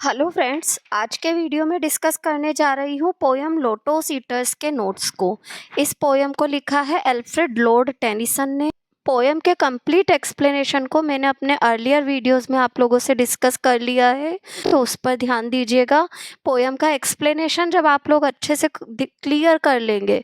Hello friends, आज के video में डिस्कस करने जा रही हूँ पोयम लोटस ईटर्स के नोट्स को। इस पोयम को लिखा है अल्फ्रेड लॉर्ड टेनिसन ने। पोयम के कंप्लीट एक्सप्लेनेशन को मैंने अपने अर्लियर वीडियोस में आप लोगों से डिस्कस कर लिया है, तो उस पर ध्यान दीजिएगा। पोयम का एक्सप्लेनेशन जब आप लोग अच्छे से क्लियर कर लेंगे,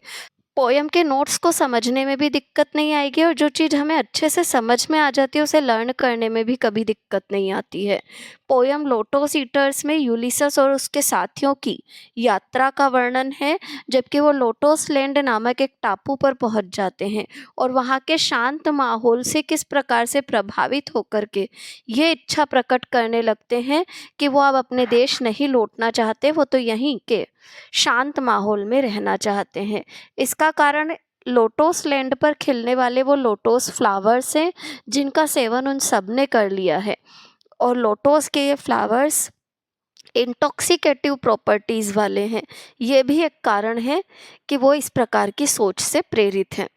पोयम के नोट्स को समझने में भी दिक्कत नहीं आएगी, और जो चीज़ हमें अच्छे से समझ में आ जाती है उसे लर्न करने में भी कभी दिक्कत नहीं आती है। पोयम लोटस ईटर्स में यूलिसस और उसके साथियों की यात्रा का वर्णन है, जबकि वो लोटस लैंड नामक एक टापू पर पहुंच जाते हैं और वहां के शांत माहौल से किस प्रकार से प्रभावित होकर के ये इच्छा प्रकट करने लगते हैं कि वो अब अपने देश नहीं लौटना चाहते, वो तो यहीं के शांत माहौल में रहना चाहते हैं। इसका कारण लोटस लैंड पर खिलने वाले वो लोटस फ्लावर्स हैं जिनका सेवन उन सब ने कर लिया है, और लोटस के ये फ्लावर्स इंटॉक्सिकेटिव प्रॉपर्टीज वाले हैं। ये भी एक कारण है कि वो इस प्रकार की सोच से प्रेरित हैं।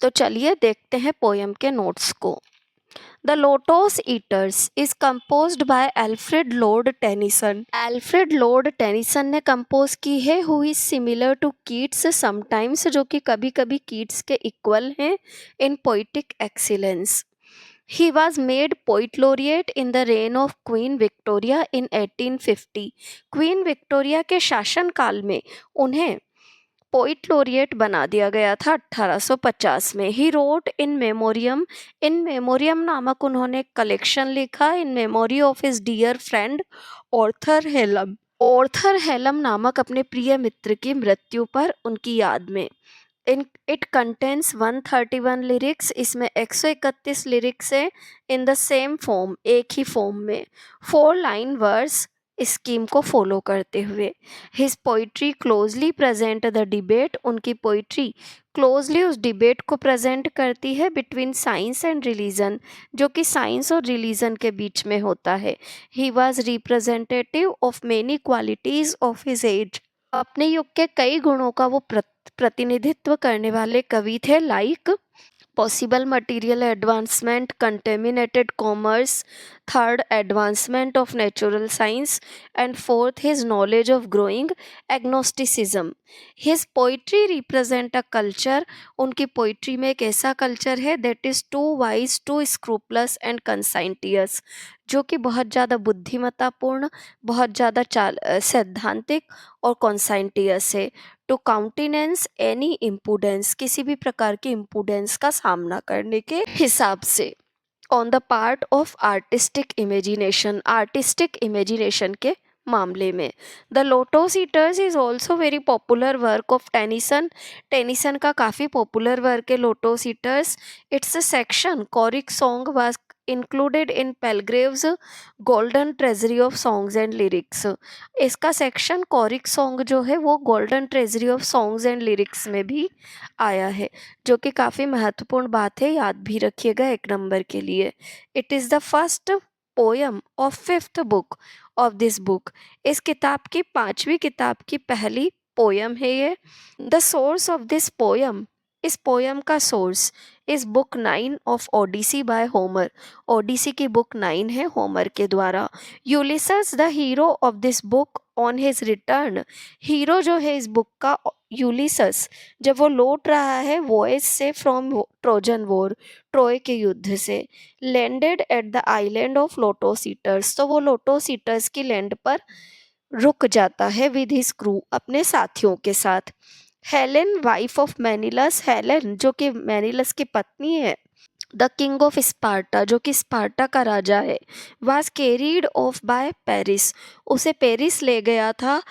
तो चलिए देखते हैं पोयम के नोट्स को। The Lotos Eaters is composed by Alfred Lord Tennyson. Alfred Lord Tennyson ने कंपोज की है, who is similar to Keats sometimes, जो कि कभी कभी कीट्स के इक्वल हैं in poetic excellence. He was made poet laureate in the reign of Queen Victoria in 1850. Queen Victoria के शासन काल में उन्हें पोइट लोरिएट बना दिया गया था 1850 में। ही रोट इन मेमोरियम नामक उन्होंने एक कलेक्शन लिखा, in memory of his dear friend Arthur Hallam. Arthur Hallam नामक अपने प्रिय मित्र की मृत्यु पर उनकी याद में। इन इट कंटेन्स 131 लिरिक्स, इसमें 131 लिरिक्स है इन द सेम फॉर्म, एक ही फॉर्म में, 4 लाइन वर्स स्कीम को फॉलो करते हुए। His poetry closely present the debate, उनकी पोइट्री क्लोजली उस डिबेट को प्रेजेंट करती है बिटवीन साइंस एंड रिलीजन, जो कि साइंस और रिलीजन के बीच में होता है। He was representative of many qualities of his age, अपने युग के कई गुणों का वो प्रतिनिधित्व करने वाले कवि थे, like possible material advancement, contaminated commerce, third advancement of natural science, and fourth his knowledge of growing agnosticism. His poetry represent a culture, उनकी पोइट्री में एक ऐसा कल्चर है that is too wise, too scrupulous and conscientious, जो कि बहुत ज़्यादा बुद्धिमत्तापूर्ण, बहुत ज़्यादा सैद्धांतिक और कॉन्साइंटियस है। टू काउंटिनेंस एनी इम्पुडेंस, किसी भी प्रकार की इम्पुडेंस का सामना करने के हिसाब से। On the part of artistic imagination के मामले में। The lotus eaters is also very popular work of Tennyson. Tennyson का काफ़ी पॉपुलर वर्क है lotus eaters. It's a section choric song was included in Palgrave's golden treasury of songs and lyrics. इसका section choric song जो है वो golden treasury of songs and lyrics में भी आया है, जो कि काफ़ी महत्वपूर्ण बात है, याद भी रखिएगा 1 नंबर के लिए। It is the first poem of 5th book of this book, इस किताब की 5वीं किताब की पहली पोयम है ये। The source of this poem, इस पोयम का source is book 9 of Odyssey by Homer, Odyssey की बुक 9 है होमर के द्वारा। Ulysses the hero of this book on his return, hero जो है इस बुक का यूलिसस, जब वो लौट रहा है वॉयस से फ्रॉम ट्रोजन वॉर, ट्रोय के युद्ध से, landed at the island of lotus eaters, तो वो लोटस ईटर्स की लैंड पर रुक जाता है विद हिज क्रू, अपने साथियों के साथ। हेलेन वाइफ ऑफ मैनिलस, हेलेन जो कि मैनिलस की पत्नी है, द किंग ऑफ स्पार्टा जो कि स्पार्टा का राजा है, was carried off by Paris, उसे पेरिस ले गया था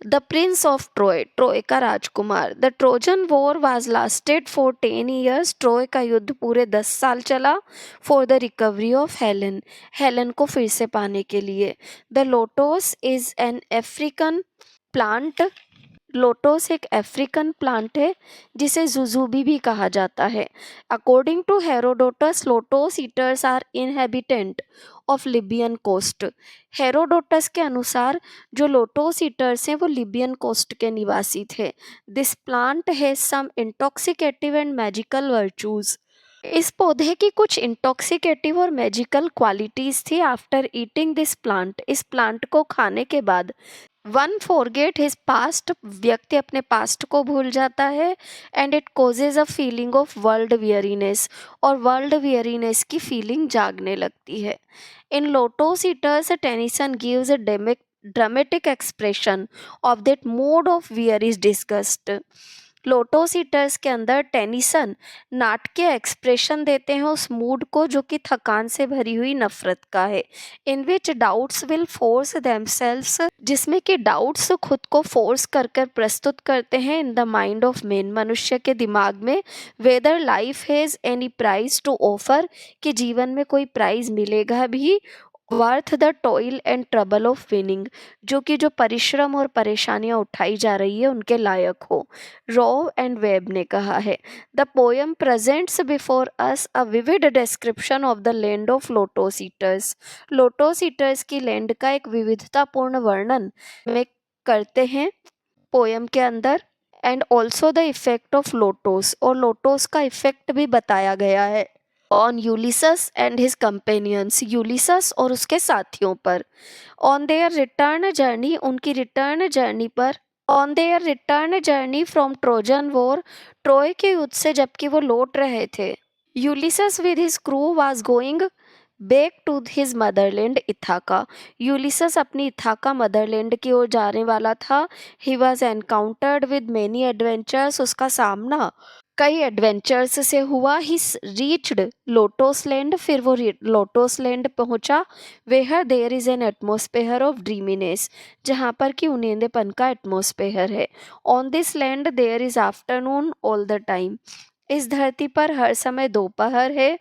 the prince of Troy, Troy का राजकुमार। The Trojan war was lasted for 10 years, Troy का युद्ध पूरे 10 साल चला। For the recovery of Helen, Helen को फिर से पाने के लिए। The lotus is an African plant, lotus एक अफ्रीकन प्लांट है जिसे जुजूबी भी कहा जाता है। According to Herodotus, lotus eaters are inhabitant of Libyan coast. Herodotus के अनुसार जो लोटस ईटर्स हैं वो लिबियन कोस्ट के निवासी थे। This plant has some intoxicative and magical virtues, इस पौधे की कुछ इंटॉक्सिकेटिव और मैजिकल क्वालिटीज थी आफ्टर ईटिंग दिस प्लांट। इस प्लांट को खाने के बाद वन फॉरगेट हिज पास्ट, व्यक्ति अपने पास्ट को भूल जाता है। And it causes a feeling of world weariness, और वर्ल्ड वियरीनेस की फीलिंग जागने लगती है। In lotos eaters Tennyson gives a dramatic expression of that mode of wear is disgust. Lotos eaters के अंदर टेनिसन नाटकीय एक्सप्रेशन देते हैं उस मूड को जो कि थकान से भरी हुई नफरत का है। इन विच डाउट्स विल फोर्स देमसेल्व्स, जिसमें कि डाउट्स खुद को फोर्स कर कर प्रस्तुत करते हैं in the mind of man, मनुष्य के दिमाग में। Whether life has any prize to offer, कि जीवन में कोई प्राइज मिलेगा भी, worth the toil and trouble of winning, जो कि जो परिश्रम और परेशानियां उठाई जा रही है उनके लायक हो। रॉ एंड वेब ने कहा है, the poem presents before us a vivid description of the land of lotos eaters. Lotos eaters की लैंड का एक विविधतापूर्ण वर्णन में करते हैं पोयम के अंदर। And also the effect of lotos, और लोटोस का इफेक्ट भी बताया गया है on Ulysses and his companions, Ulysses और उसके साथियों पर। ऑन देयर रिटर्न जर्नी, उनकी रिटर्न जर्नी पर। On their return journey from Trojan war, Troy के युद्ध से जबकि वो लौट रहे थे। Ulysses with his crew was going back to his motherland Ithaca, Ulysses अपनी इथाका मदरलैंड की ओर जाने वाला था। He was encountered with many adventures, उसका सामना कई एडवेंचर्स से हुआ। ही रीच्ड लोटोस लैंड, फिर वो लोटोस लैंड पहुंचा। Where there is an atmosphere of dreaminess, जहाँ पर कि उन्नींदेपन का एटमोस्फेयर है। On this land there is afternoon all the time, इस धरती पर हर समय दोपहर है।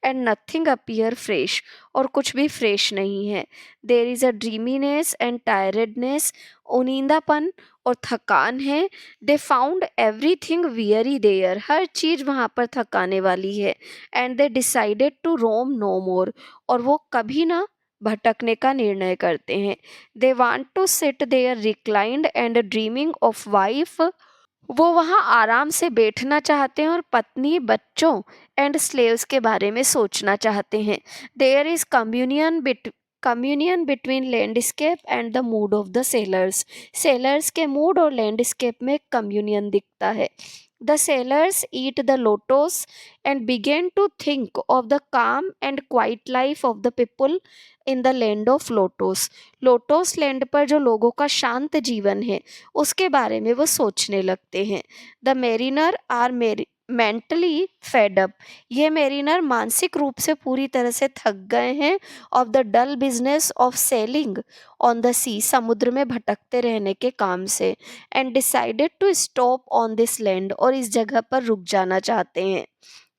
एंड नथिंग अपीयर फ्रेश, और कुछ भी फ्रेश नहीं है। There is a dreaminess and tiredness, उनींदापन और थकान है। They found everything weary there, हर चीज वहां पर थकाने वाली है। And they decided to roam no more, और वो कभी ना भटकने का निर्णय करते हैं। They want to sit there reclined and dreaming of wife, वो वहाँ आराम से बैठना चाहते हैं और पत्नी, बच्चों एंड स्लेव्स के बारे में सोचना चाहते हैं। There is communion between landscape and the mood of the sailors, sailors के मूड और लैंडस्केप में कम्युनियन दिखता है। The sailors eat the lotos and began to think of the calm and quiet life of the people in the land of lotos, lotos land पर जो लोगों का शांत जीवन है उसके बारे में वो सोचने लगते हैं। The mariner are mentally fed up, ये मेरिनर मानसिक रूप से पूरी तरह से थक गए हैं। Of the dull business of sailing on the sea, समुद्र में भटकते रहने के काम से। And decided to stop on this land, और इस जगह पर रुक जाना चाहते हैं।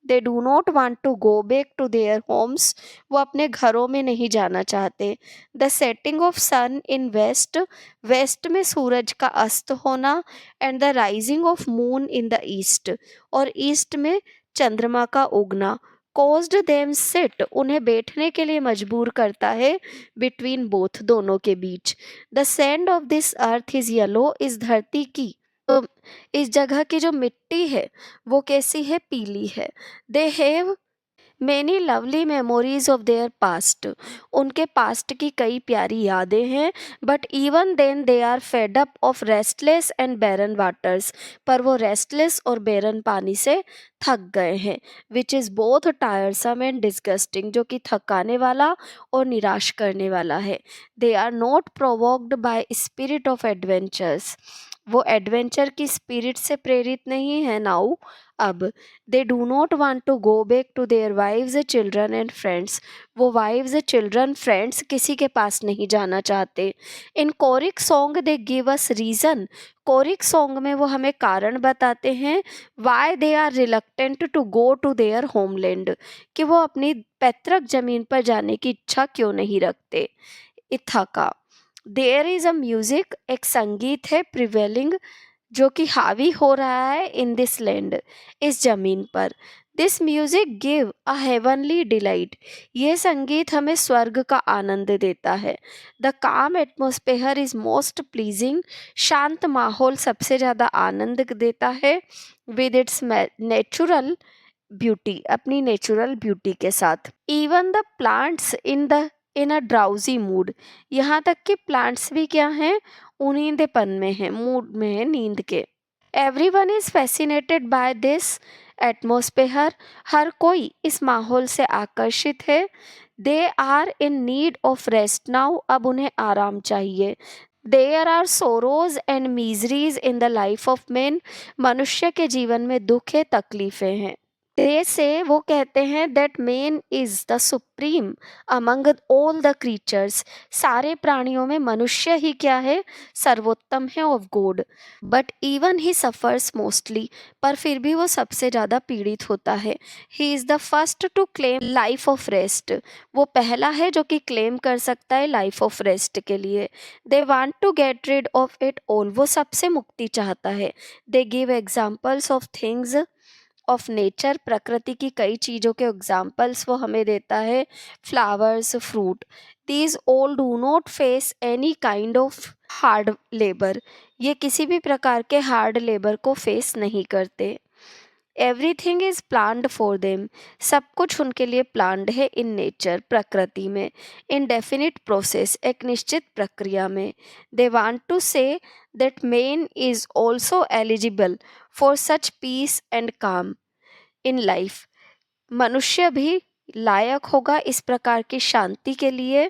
They do not want to go back to their homes, वो अपने घरों में नहीं जाना चाहते। The setting of sun in west, west में सूरज का अस्त होना। And the rising of moon in the east, और ईस्ट में चंद्रमा का उगना। कोज्ड देम सिट, उन्हें बैठने के लिए मजबूर करता है। बिटवीन बोथ, दोनों के बीच। The sand of this earth is yellow, इस धरती की इस जगह की जो मिट्टी है वो कैसी है, पीली है। They have many lovely memories of their past, उनके पास्ट की कई प्यारी यादें हैं। But even then they are fed up of restless and barren waters, पर वो रेस्टलेस और बैरन पानी से थक गए हैं। Which is both tiresome and disgusting, जो कि थकाने वाला और निराश करने वाला है। They are not provoked by spirit of adventures, वो एडवेंचर की स्पिरिट से प्रेरित नहीं है नाउ अब। They do not want to go back to their wives, children and friends, वो वाइव्स, चिल्ड्रन, फ्रेंड्स किसी के पास नहीं जाना चाहते। In choric song they give us reason, choric song में वो हमें कारण बताते हैं। Why they are reluctant to go to their homeland, कि वो अपनी पैतृक जमीन पर जाने की इच्छा क्यों नहीं रखते। Ithaca, there is a music, एक संगीत है, प्रिवेलिंग, जो कि हावी हो रहा है इन दिस लैंड, इस जमीन पर। This music give a heavenly delight, ये संगीत हमें स्वर्ग का आनंद देता है। द काम एटमोस्फेयर इज मोस्ट प्लीजिंग, शांत माहौल सबसे ज़्यादा आनंद देता है। विद इट्स नेचुरल ब्यूटी, अपनी नेचुरल ब्यूटी के साथ। Even the plants in a drowsy mood, यहाँ तक कि प्लांट्स भी क्या हैं, उनींदेपन में है, मूड में है, नींद के। Everyone is fascinated by this atmosphere, हर कोई इस माहौल से आकर्षित है। They are in need of rest now, अब उन्हें आराम चाहिए। There are sorrows and miseries in the life of man, मनुष्य के जीवन में दुख है, तकलीफें हैं। दे से, वो कहते हैं, that man is the supreme among all the creatures, सारे प्राणियों में मनुष्य ही क्या है, सर्वोत्तम है of God. But even he suffers mostly, पर फिर भी वो सबसे ज़्यादा पीड़ित होता है। He is the first to claim life of rest, वो पहला है जो कि क्लेम कर सकता है लाइफ ऑफ रेस्ट के लिए। They want to get rid of it all, वो सबसे मुक्ति चाहता है। They give examples of things of nature, प्रकृति की कई चीज़ों के एग्जाम्पल्स वो हमें देता है। Flowers, fruit, these all do not face any kind of hard labour, ये किसी भी प्रकार के हार्ड लेबर को फेस नहीं करते। Everything is planned for them, सब कुछ उनके लिए प्लान्ड है इन नेचर, प्रकृति में। इन डेफिनिट प्रोसेस, एक निश्चित प्रक्रिया में। They want to say that man is also eligible for such peace and calm in life, मनुष्य भी लायक होगा इस प्रकार की शांति के लिए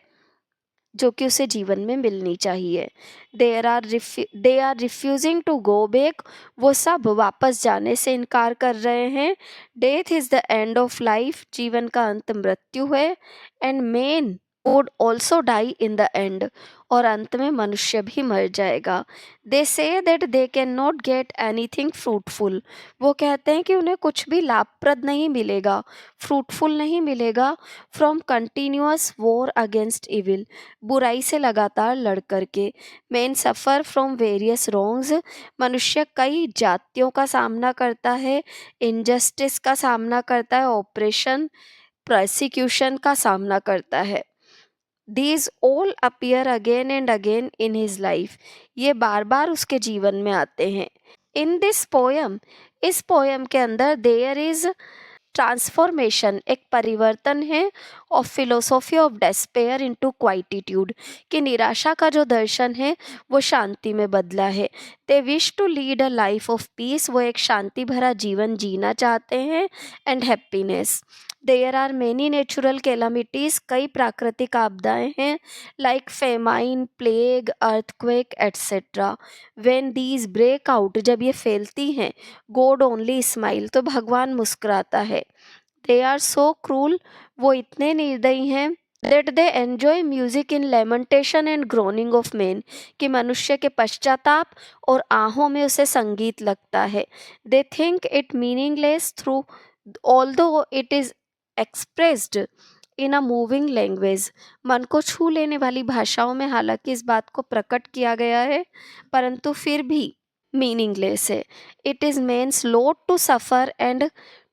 जो कि उसे जीवन में मिलनी चाहिए। They are refusing to go back, वो सब वापस जाने से इनकार कर रहे हैं। Death is the end of life, जीवन का अंत मृत्यु है। And man would also die in the end, और अंत में मनुष्य भी मर जाएगा। They say that they can not get anything fruitful, वो कहते हैं कि उन्हें कुछ भी लाभप्रद नहीं मिलेगा, फ्रूटफुल नहीं मिलेगा। From continuous war against evil, बुराई से लगातार लड़ करके। Man suffer from various wrongs, मनुष्य कई जातियों का सामना करता है, इनजस्टिस का सामना करता है, ऑपरेशन, प्रोसिक्यूशन का सामना करता है। These all appear again and again in his life, ये बार बार उसके जीवन में आते हैं। इन दिस पोयम, इस पोयम के अंदर देयर इज ट्रांसफॉर्मेशन, एक परिवर्तन है of philosophy of despair into quietude, कि निराशा का जो दर्शन है वो शांति में बदला है। They wish to lead a life of peace, वो एक शांति भरा जीवन जीना चाहते हैं, and happiness. There are many natural calamities, कई प्राकृतिक आपदाएं हैं, like famine, plague, earthquake etcetera. When these break out, जब ये फैलती हैं, गॉड ओनली स्माइल, तो भगवान मुस्कुराता है। दे आर सो क्रूल, वो इतने निर्दयी हैं। That they enjoy music in lamentation and groaning of man, कि मनुष्य के पश्चाताप और आहों में उसे संगीत लगता है। They think it meaningless through although it is expressed in a moving language, मन को छू लेने वाली भाषाओं में हालांकि इस बात को प्रकट किया गया है, परंतु फिर भी मीनिंगलेस है। It is man's lot to suffer and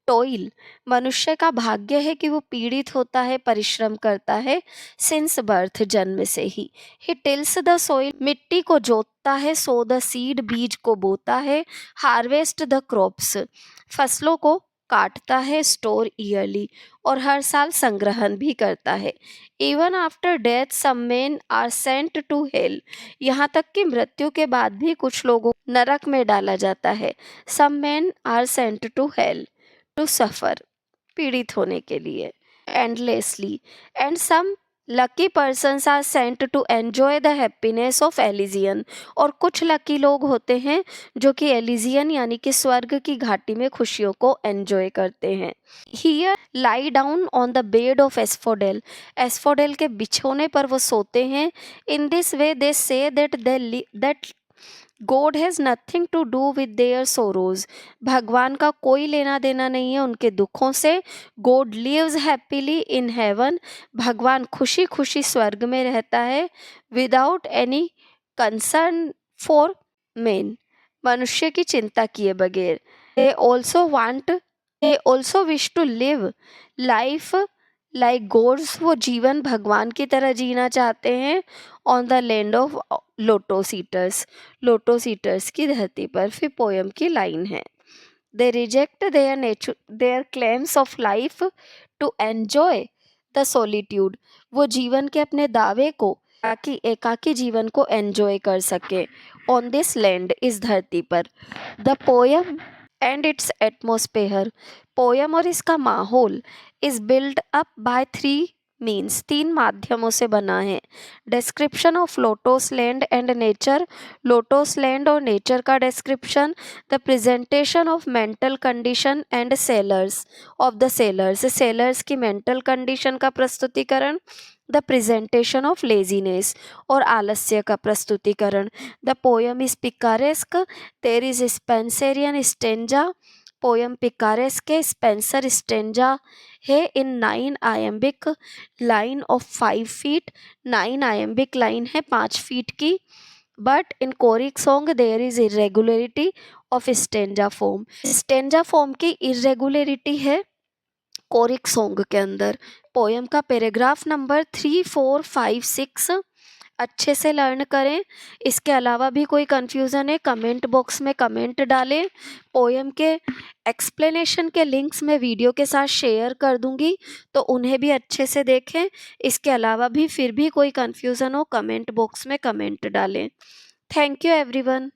toil, मनुष्य का भाग्य है कि वो पीड़ित होता है, परिश्रम करता है, सिंस बर्थ, जन्म से ही। ही टिल्स द सोइल, मिट्टी को जोतता है, सो द सीड, बीज को बोता है, हार्वेस्ट द क्रॉप्स, फसलों को काटता है, स्टोर ईयरली, और हर साल संग्रहण भी करता है। Even after death some men are sent to hell, यहाँ तक कि मृत्यु के बाद भी कुछ लोगों को नरक में डाला जाता है। Some men are sent to hell to suffer, पीड़ित होने के लिए, endlessly. And some lucky persons are sent to enjoy the happiness of Elysian, और कुछ लकी लोग होते हैं जो कि एलिजियन यानी कि स्वर्ग की घाटी में खुशियों को एन्जॉय करते हैं। Here lie down on the bed of asphodel, asphodel के बिछोने पर वो सोते हैं। In this way they say that God has nothing to do with their sorrows, भगवान का कोई लेना देना नहीं है उनके दुखों से। God lives happily in heaven, भगवान खुशी खुशी स्वर्ग में रहता है। Without any concern for men, मनुष्य की चिंता किए बगैर। They also wish to live life like gods, वो जीवन भगवान की तरह जीना चाहते हैं। On the land of lotos eaters, lotos eaters की धरती पर। फिर पोयम की लाइन है, They reject their claims of life to enjoy the solitude. वो जीवन के अपने दावे को ताकि एकाकी जीवन को एंजॉय कर सके ऑन दिस लैंड, इस धरती पर. The poem and it's atmosphere. Poem और इसका माहौल is build up by three means, तीन माध्यमों से बना है. Description of lotus land and nature. Lotus land और नेचर का description. The presentation of mental condition and sellers of the sailors. Sellers की मेंटल कंडीशन का प्रस्तुतिकरण. द प्रेजेंटेशन ऑफ लेजीनेस और आलस्य का प्रस्तुतिकरण. The poem is picaresque. There is Spenserian stanza. Poem picaresque है, स्पेंसर स्टेंजा है. In 9 iambic line of 5 feet. 9 iambic line है 5 फीट की. But in choric song there is irregularity of stanza form. Stanza form की irregularity है choric song के अंदर. Poem का paragraph number 3, 4, 5, 6 अच्छे से लर्न करें. इसके अलावा भी कोई कन्फ्यूज़न है कमेंट बॉक्स में कमेंट डालें. पोयम के एक्सप्लेनेशन के लिंक्स मैं वीडियो के साथ शेयर कर दूंगी, तो उन्हें भी अच्छे से देखें. इसके अलावा भी फिर भी कोई कन्फ्यूज़न हो कमेंट बॉक्स में कमेंट डालें. Thank you everyone.